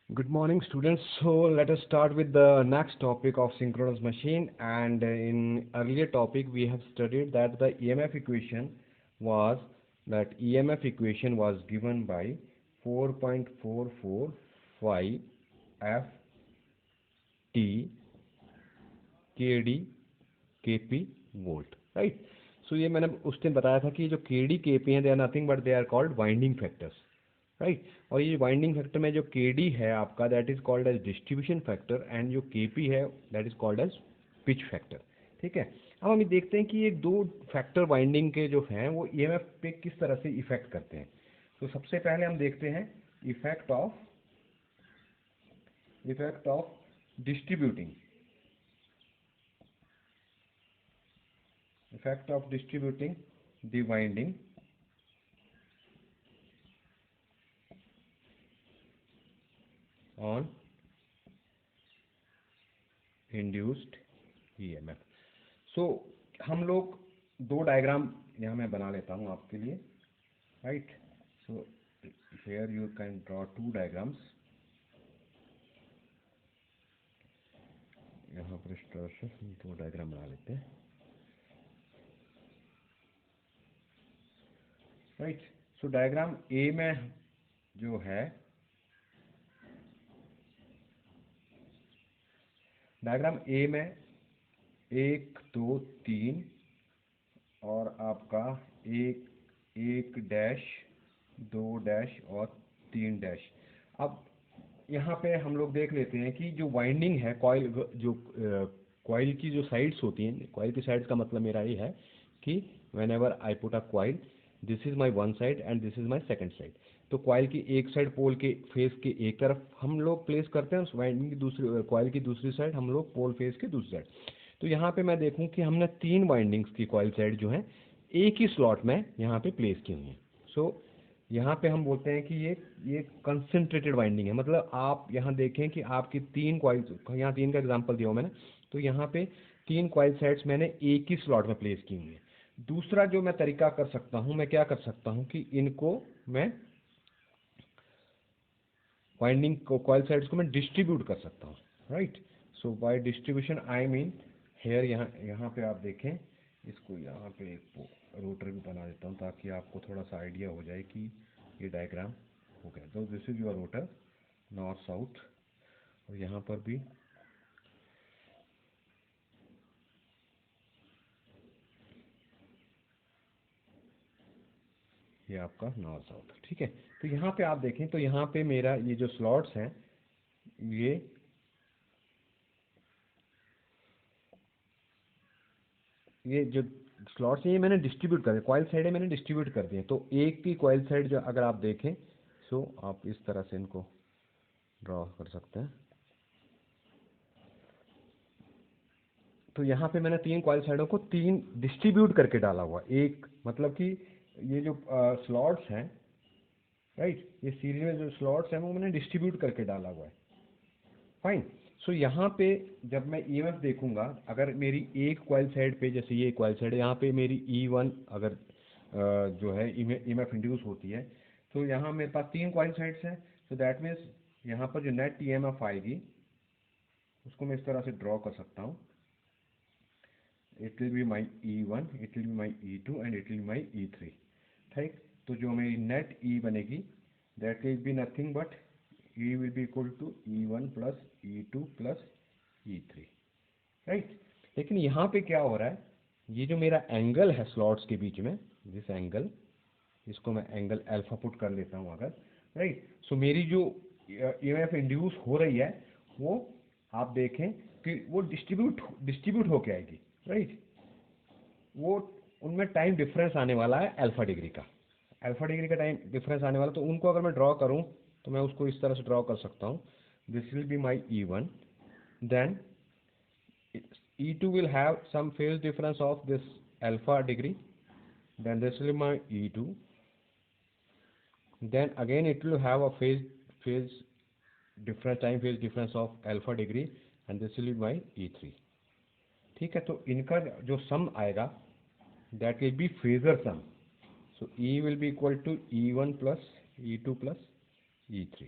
Good morning, students. So let us start with the next topic of synchronous machine. And in earlier topic, we have studied that the EMF equation was given by 4.445 F T KD KP volt, right? So ये मैंने उस दिन बताया था कि जो KD KP हैं, they are nothing but they are called winding factors, right और ये वाइंडिंग फैक्टर में जो केडी है आपका that is called as distribution factor and जो केपी है that is called as pitch factor. ठीक है, अब हम ये देखते हैं कि ये दो फैक्टर वाइंडिंग के जो हैं वो ईएमएफ पे किस तरह से इफेक्ट करते हैं। तो सबसे पहले हम देखते हैं effect of distributing the winding on induced EMF. So हम लोग दो डायग्राम यहाँ मैं बना लेता हूँ आपके लिए, right. So here you can draw two diagrams. यहाँ पर इस तरह से हम दो डायग्राम बना लेते हैं, राइट। सो डायग्राम ए में जो है डायग्राम ए में 1 2 3 और आपका एक डैश 2 डैश और 3 डैश। अब यहाँ पे हम लोग देख लेते हैं कि जो वाइंडिंग है कॉइल की जो साइड्स होती हैं, कॉइल की साइड्स का मतलब मेरा ये है कि when ever I put a coil, this is my one side and this is my second side. तो कॉइल की एक साइड पोल के फेस के एक तरफ हम लोग प्लेस करते हैं, वाइंडिंग की दूसरी कॉइल की दूसरी साइड हम लोग पोल फेस के दूसरी साइड। तो यहाँ पे मैं देखूँ कि हमने 3 वाइंडिंग्स की कॉइल साइड जो है एक ही स्लॉट में यहाँ पे प्लेस की हुई है। सो यहाँ पे हम बोलते हैं कि ये कंसंट्रेटेड वाइंडिंग है। मतलब आप यहाँ देखें कि आपकी 3 कॉइल्स, यहाँ 3 का एग्जांपल दिया हुआ मैंने, तो यहाँ पे 3 कॉइल साइड्स मैंने एक ही स्लॉट में प्लेस की हुई है। दूसरा जो मैं तरीका कर सकता हूँ, मैं क्या कर सकता हूँ कि इनको मैं वाइंडिंग को कॉइल साइड्स को मैं डिस्ट्रीब्यूट कर सकता हूँ, right. So by distribution I mean here यहाँ पे आप देखें, इसको यहाँ पे एक रोटर भी बना देता हूँ ताकि आपको थोड़ा सा आइडिया हो जाए कि ये डायग्राम हो गया। तो this is your rotor north south, और यहाँ पर भी ये आपका नॉर्थ साउथ। ठीक है, तो यहाँ पे आप देखें तो यहाँ पे मेरा ये जो स्लॉट्स हैं ये जो स्लॉट्स हैं ये मैंने डिस्ट्रीब्यूट कर दिए, कॉइल साइड है मैंने डिस्ट्रीब्यूट कर दिए। तो एक की कॉइल साइड जो अगर आप देखें, सो आप इस तरह से इनको ड्रॉ कर सकते हैं। तो यहाँ पे मैंने 3 कॉइल साइडों को 3 डिस्ट्रीब्यूट करके डाला हुआ, एक मतलब कि ये जो स्लॉट्स हैं, राइट, ये सीरीज में जो स्लॉट्स हैं वो मैंने डिस्ट्रीब्यूट करके डाला हुआ है, फाइन। सो यहाँ पे जब मैं ईएमएफ देखूंगा, अगर मेरी एक कॉइल साइड पे, जैसे ये कॉइल साइड है, यहाँ पे मेरी E1 अगर जो है ईएमएफ इंड्यूस होती है, तो यहाँ मेरे पास 3 कॉइल साइड्स हैं। सो दैट मीन्स यहाँ पर जो नेट ईएमएफ आएगी उसको मैं इस तरह से ड्रॉ कर सकता हूँ। It will be my E1, it will be my E2 and it will be my E3, ठीक। तो जो मेरी नेट E बनेगी that will be nothing but E will be equal to E1 plus E2 plus E3, right. लेकिन यहाँ पे क्या हो रहा है, ये जो मेरा एंगल है स्लॉट्स के बीच में, दिस एंगल, इसको मैं एंगल अल्फा पुट कर लेता हूँ अगर, राइट। सो मेरी जो ईएमएफ इंड्यूस हो रही है वो आप देखें कि वो डिस्ट्रीब्यूट होके आएगी, राइट। वो उनमें टाइम डिफरेंस आने वाला है अल्फा डिग्री का टाइम डिफरेंस आने वाला। तो उनको अगर मैं ड्रॉ करूं तो मैं उसको इस तरह से ड्रॉ कर सकता हूं, this will be my E1, then E2 will have some phase difference of this alpha degree, then this will be my E2, then again it will have a phase phase difference of alpha degree and this will be my E3। ठीक है, तो इनका जो सम आएगा that will be phasor sum, so E will be equal to E1 plus E2 plus E3।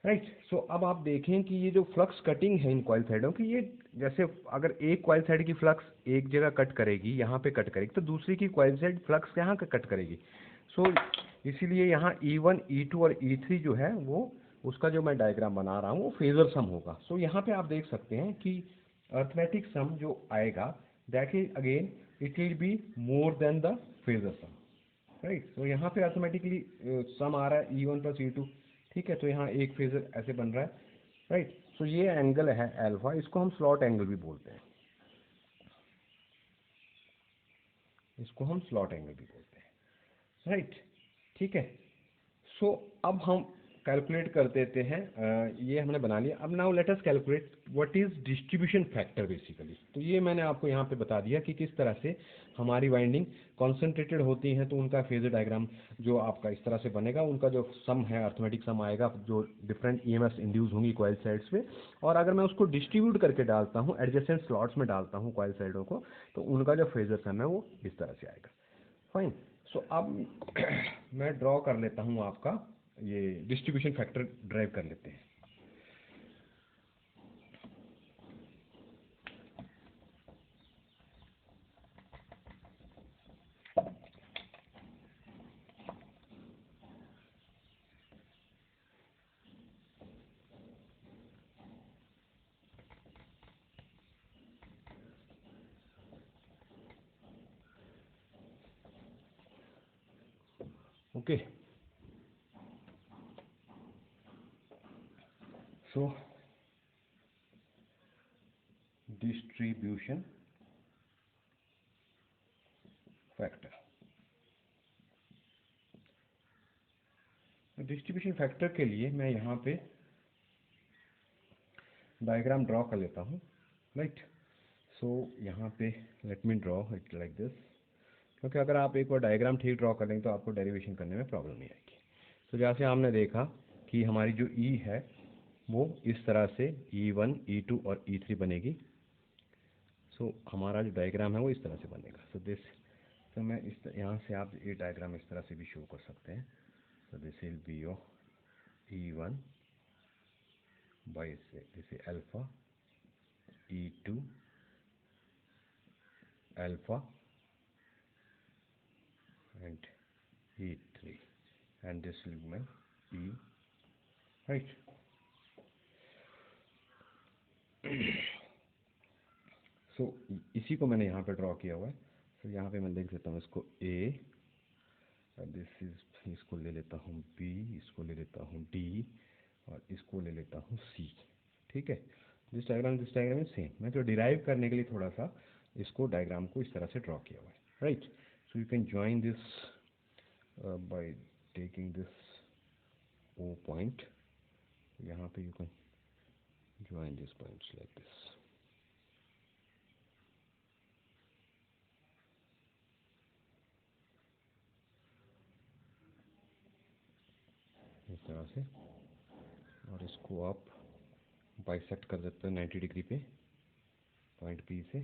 Right. So अब आप देखें कि ये जो फ्लक्स कटिंग है इन कॉइल साइडों की, ये जैसे अगर एक कॉइल साइड की फ्लक्स एक जगह कट करेगी, यहाँ पे कट करेगी, तो दूसरी की कॉइल साइड फ्लक्स यहाँ कट करेगी। सो इसीलिए यहाँ E1 E2 और E3 जो है वो, उसका जो मैं डायग्राम बना रहा हूँ वो फेजर सम होगा। सो यहाँ पे आप देख सकते हैं कि अर्थमेटिक सम जो आएगा, that is again it will be more than the phasor sum, right. तो यहाँ पे ऑटोमेटिकली सम आ रहा है E1 प्लस E2, ठीक है। तो यहाँ एक फेजर ऐसे बन रहा है, राइट। सो ये एंगल है अल्फा, इसको हम स्लॉट एंगल भी बोलते हैं, इसको हम स्लॉट एंगल भी बोलते हैं, राइट, ठीक है। सो अब हम कैलकुलेट कर देते हैं, ये हमने बना लिया। अब now let us calculate what is distribution factor basically. तो ये मैंने आपको यहाँ पे बता दिया कि किस तरह से हमारी वाइंडिंग कॉन्सेंट्रेटेड होती हैं, तो उनका फेजर डायग्राम जो आपका इस तरह से बनेगा, उनका जो सम है अर्थमेटिक सम आएगा, जो डिफरेंट ईएमएफ इंड्यूस होंगी कॉइल साइड्स पे। और अगर मैं उसको डिस्ट्रीब्यूट करके डालता हूँ, एडजेसेंट स्लॉट्स में डालता हूँ कॉइल साइडों को, तो उनका जो फेजर सम है वो इस तरह से आएगा। फाइन। सो अब मैं ड्रॉ कर लेता हूँ आपका ये डिस्ट्रीब्यूशन फैक्टर ड्राइव कर लेते हैं। Okay, so distribution factor, distribution factor के लिए मैं यहाँ पे डायग्राम ड्रॉ कर लेता हूँ, राइट। सो यहाँ पे let me draw it like this, क्योंकि अगर आप एक बार डायग्राम ठीक ड्रॉ कर लेंगे तो आपको डेरिवेशन करने में प्रॉब्लम नहीं आएगी। तो जैसे हमने देखा कि हमारी जो E है वो इस तरह से E1 E2 और E3 बनेगी। सो हमारा जो डायग्राम है वो इस तरह से बनेगा। सो दिस, तो मैं इस यहाँ से आप ये डायग्राम इस तरह से भी शो कर सकते हैं। So this will be your E1 by say this is alpha, E2 alpha and E3, and this will be my E, right। So इसी को मैंने यहाँ पे ड्रॉ किया हुआ है। तो यहाँ पे मैं लिख देता हूँ इसको A, दिस इज, इसको ले लेता हूँ B, इसको ले लेता हूँ D, और इसको ले लेता हूँ C, ठीक है। This diagram is same. मैं जो डिराइव करने के लिए थोड़ा सा इसको डायग्राम को इस तरह से ड्रॉ किया हुआ है, right. So you can join this by taking this O point, यहाँ पे you can join this points like this, इस तरह से। और इसको आप बाइसेक्ट कर देते हैं 90 डिग्री पे पॉइंट P से।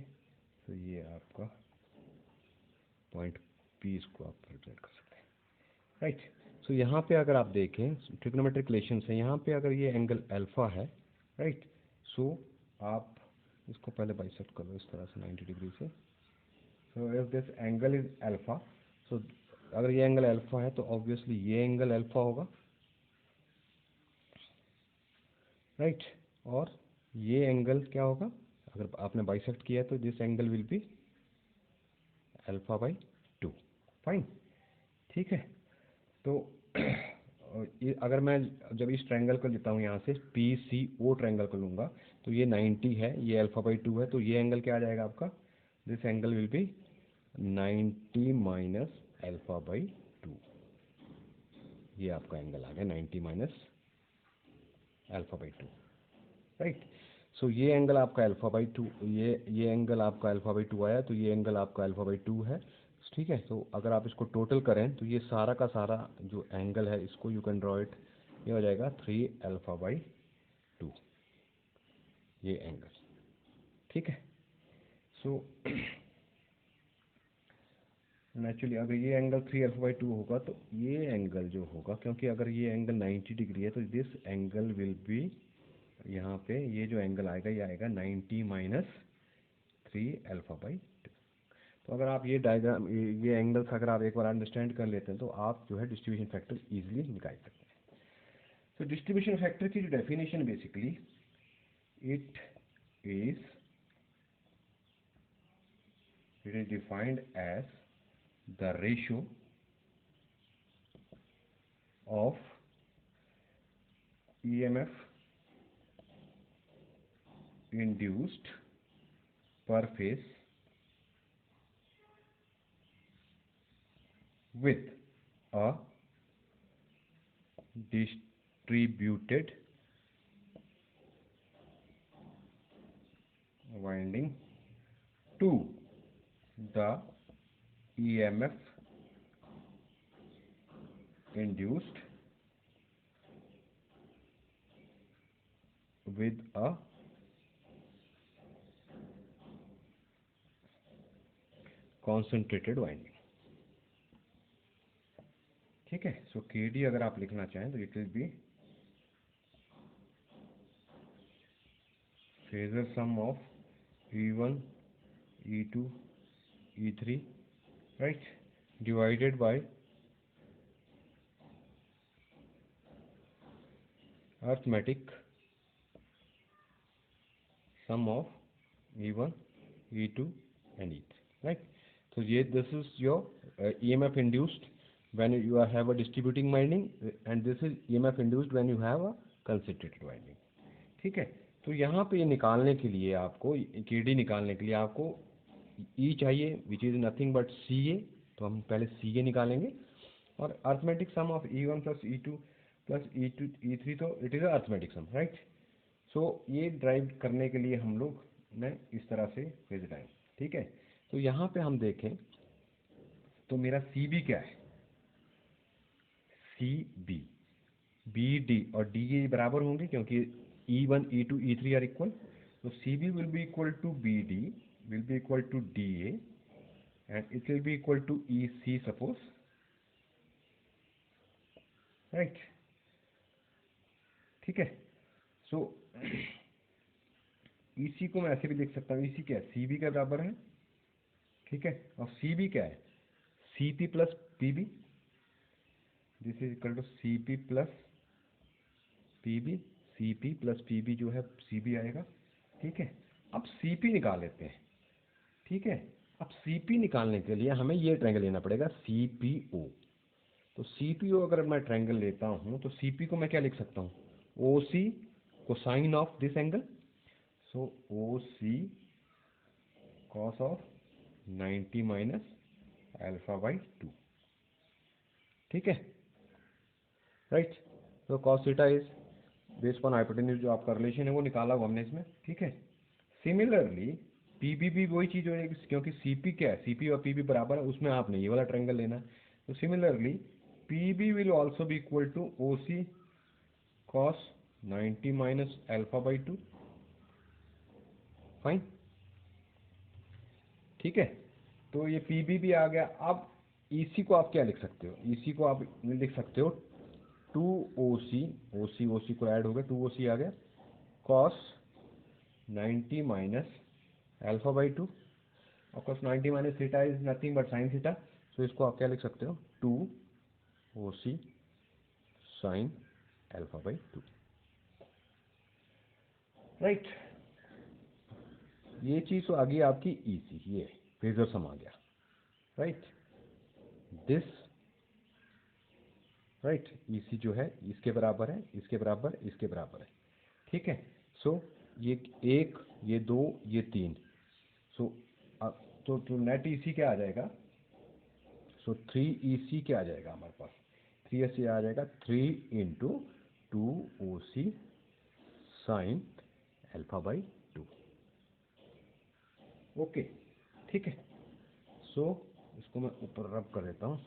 तो ये आपका पॉइंट P, इसको आप रिप्रेजेंट कर सकते हैं, राइट। सो यहाँ पे अगर आप देखें ट्रिग्नोमेट्रिक रिलेशन है, यहाँ पे अगर ये एंगल अल्फा है, राइट। सो आप इसको पहले बाइसेक्ट कर लो इस तरह से 90 डिग्री से। So if this angle is alpha, so अगर ये एंगल अल्फा है तो ऑब्वियसली ये एंगल अल्फा होगा, राइट। और ये एंगल क्या होगा, अगर आपने बाइसेक्ट किया है तो this angle will be alpha by 2, fine, ठीक है। तो अगर मैं जब इस ट्रायंगल को लेता हूँ यहाँ से PCO ट्रायंगल को लूँगा, तो ये 90 है, ये अल्फा बाई 2 है, तो ये एंगल क्या आ जाएगा आपका, this angle will be 90 minus alpha by 2, ये आपका एंगल आ गया 90 minus alpha by 2, right. So ये एंगल आपका अल्फा बाई 2, ये एंगल आपका अल्फा बाई 2 आया, तो ये एंगल आपका अल्फा बाई 2 है, ठीक है। तो अगर आप इसको टोटल करें तो ये सारा का सारा जो एंगल है, इसको यू कैन ड्रॉ इट, ये हो जाएगा 3 अल्फा बाई 2, ये एंगल, ठीक है। सो नेचुरली अगर ये एंगल 3α/2 होगा तो ये एंगल जो होगा, क्योंकि अगर ये एंगल 90 डिग्री है तो दिस एंगल विल बी, यहाँ पे ये जो एंगल आएगा ये आएगा 90 माइनस 3α/2। तो अगर आप ये डायग्राम, ये एंगल्स अगर आप एक बार अंडरस्टैंड कर लेते हैं तो आप जो है डिस्ट्रीब्यूशन फैक्टर इजीली निकाल सकते हैं। तो डिस्ट्रीब्यूशन फैक्टर की जो definition basically it is defined as the ratio of EMF induced per phase with a distributed winding to the EMF induced with a concentrated winding। ठीक है। सो KD अगर आप लिखना चाहें तो it will B phasor sum of E1 E2 E3, right, divided by arithmetic sum of E1, E2 and E3, right? So this is your EMF induced when you have a distributing winding, and this is EMF induced when you have a concentrated winding। ठीक है। तो यहाँ पे निकालने के लिए आपको KD निकालने के लिए आपको E चाहिए, which is nothing but CA। तो हम पहले CA निकालेंगे, और arithmetic sum of E1 plus E2 plus E3, तो it is arithmetic sum, right. So ये ड्राइव करने के लिए हम लोग ने इस तरह से भेज रहे हैं। ठीक है। तो यहाँ पे हम देखें तो मेरा CB क्या है, CB BD और DA बराबर होंगे क्योंकि E1 E2 E3 are equal. तो CB will be equal to BD will be equal to DA and it will be equal to EC suppose, right. ठीक है। सो EC को मैं ऐसे भी लिख सकता हूँ, EC क्या है, CB के बराबर है। ठीक है। और CB क्या है, CP plus PB, this is equal to CP plus PB, CP plus PB जो है CB आएगा। ठीक है। अब CP निकाल लेते हैं। ठीक है। अब CP निकालने के लिए हमें ये ट्रायंगल लेना पड़ेगा CPO। तो CPO अगर मैं ट्रायंगल लेता हूँ तो CP को मैं क्या लिख सकता हूँ, OC cosine of this angle. So OC cos of 90 minus α/2। ठीक है, राइट। तो cos theta is based on hypotenuse, जो आपका रिलेशन है वो निकाला हुआ हमने इसमें। ठीक है। सिमिलरली PB भी वही चीज़ होगी, क्योंकि CP क्या है, CP और PB बराबर है, उसमें आपने ये वाला ट्रायंगल लेना है। तो similarly PB will also be equal to OC cos 90 minus α/2। Fine. ठीक है। तो ये PB भी आ गया। अब EC को आप क्या लिख सकते हो, EC को आप लिख सकते हो 2OC, OC को ऐड हो गया, 2OC आ गया, cos 90 minus α/2। Of course 90 minus theta is nothing but sine theta. So इसको आप क्या लिख सकते हो, 2OC साइन α/2, राइट। ये चीज़ तो आ गई आपकी EC, ये फेजर सम आ गया, राइट। दिस, राइट, EC जो है इसके बराबर है, इसके बराबर, इसके बराबर है। ठीक है। सो ये 1, ये 2, ये 3। सो तो नेट EC क्या आ जाएगा, सो 3EC क्या आ जाएगा हमारे पास, 3EC आ जाएगा 3 इंटू 2OC साइन α/2। ओके। ठीक है। सो इसको मैं ऊपर रब कर देता हूँ।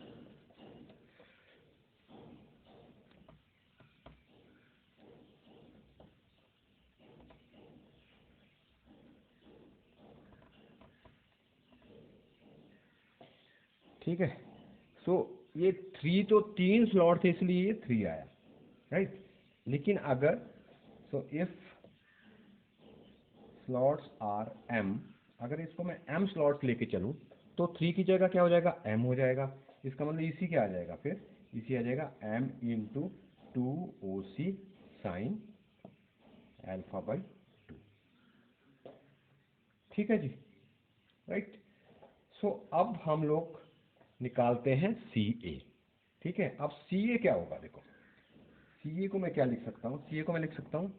ठीक है। सो ये 3 तो 3 स्लॉट थे इसलिए ये 3 आया, राइट। लेकिन अगर इफ स्लॉट्स आर एम, अगर इसको मैं एम स्लॉट्स लेके चलूँ तो 3 की जगह क्या हो जाएगा, एम हो जाएगा। इसका मतलब इसी क्या आ जाएगा, फिर इसी आ जाएगा M into 2 OC sine alpha by 2। ठीक है जी, राइट। सो अब हम लोग निकालते हैं सी ए। ठीक है, अब सी ए क्या होगा, देखो सी ए को मैं क्या लिख सकता हूँ, सी ए को मैं लिख सकता हूँ,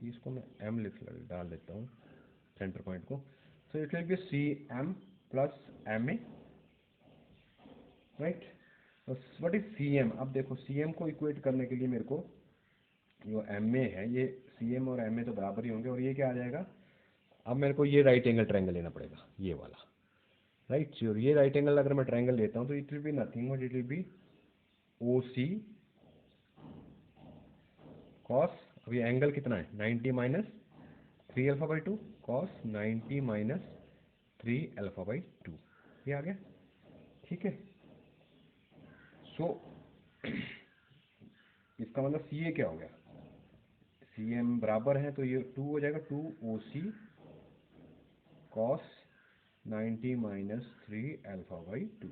इसको मैं एम डाल देता हूँ सेंटर पॉइंट को। So it will be C M plus M A, right. What is C M, अब देखो सी एम को इक्वेट करने के लिए मेरे को जो एम ए है, ये सी एम और एम ए तो बराबर ही होंगे, और ये क्या आ जाएगा, अब मेरे को ये राइट एंगल ट्रायंगल लेना पड़ेगा, ये वाला, राइट। और ये राइट एंगल अगर मैं ट्रायंगल लेता हूँ तो it will be nothing but it will be O C cos, अब ये एंगल कितना है 90 minus 3 alpha by 2, cos 90 minus 3 alpha by 2, ये आ गया। ठीक है। सो इसका मतलब सी ए क्या हो गया, सी एम बराबर है तो ये 2 हो जाएगा, 2 OC cos 90 minus 3 alpha by 2,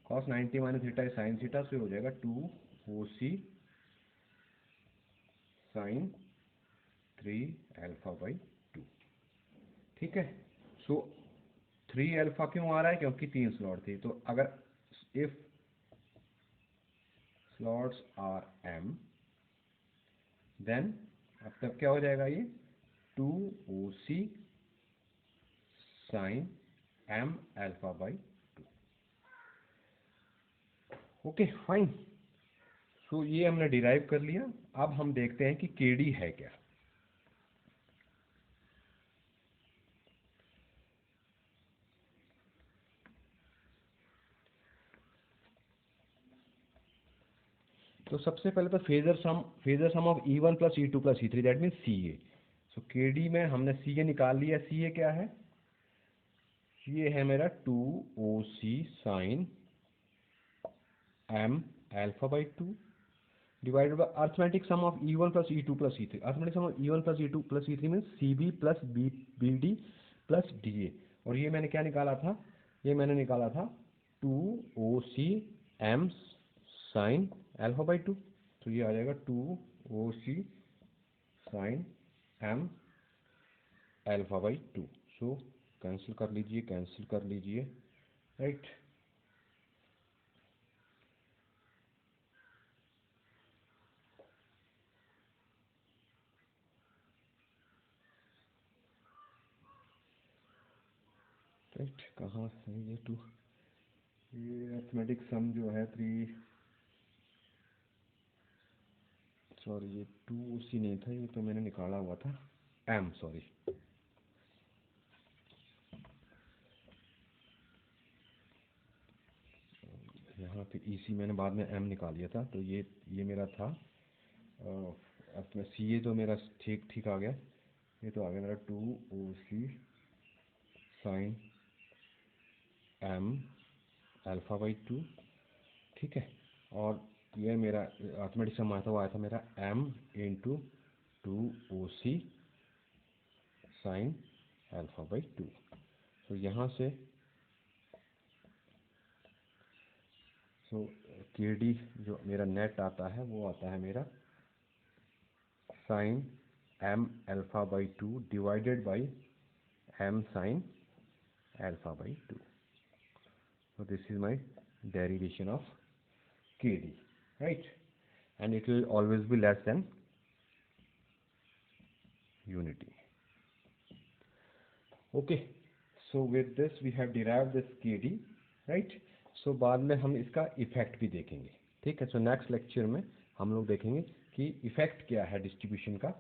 cos 90 minus theta sine theta, से हो जाएगा 2 OC साइन 3 अल्फा बाई 2। ठीक है। सो 3 अल्फा क्यों आ रहा है, क्योंकि 3 स्लॉट थे, तो अगर if slots are M then अब तक क्या हो जाएगा, ये 2 OC sine M alpha by 2। Okay fine. So ये हमने डिराइव कर लिया। अब हम देखते हैं कि के डी है क्या। तो सबसे पहले तो phasor sum of E1 plus E2 plus E3 that mean C A. So K D में हमने सी ए निकाल लिया। सी ए क्या है, ये है मेरा 2 OC sine M alpha by 2 divided by arithmetic sum of E1 plus E2 plus E3। Arithmetic sum of E1 plus E2 plus E3 mean CB plus BD plus DA। और ये मैंने क्या निकाला था, ये मैंने निकाला था 2 OC M sine alpha by 2। तो ये आ जाएगा 2 OC sine M alpha by 2। So cancel कर लीजिए, कैंसिल कर लीजिए, राइट। राइट, कहाँ है ये 2, ये अर्थमेटिक सम जो है 3, सॉरी ये 2 OC नहीं था, ये तो मैंने निकाला हुआ था M, सॉरी। यहाँ पे EC मैंने बाद में M निकाल लिया था, तो ये मेरा था। अब मैं CA तो मेरा ठीक ठीक आ गया, ये तो आ गया मेरा 2 OC sine M alpha by 2। ठीक है। और ये मेरा अर्थमेटिक सम आया था, वो आया था मेरा M into 2 OC sine alpha by 2। तो यहाँ से के डी जो मेरा नेट आता है वो आता है मेरा sine M alpha by 2 divided by M sine alpha by 2। So this is my derivation of KD, right? And it will always be less than unity. Okay, so with this we have derived this KD, right? So बाद में हम इसका effect भी देखेंगे। ठीक है। So next lecture में हम लोग देखेंगे कि इफेक्ट क्या है डिस्ट्रीब्यूशन का,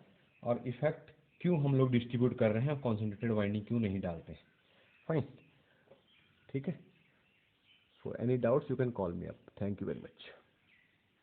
और इफेक्ट क्यों हम लोग डिस्ट्रीब्यूट कर रहे हैं, और कॉन्सेंट्रेटेड वाइंडिंग क्यों नहीं डालते हैं। फाइन, ठीक है। So any doubts you can call me up. Thank you very much.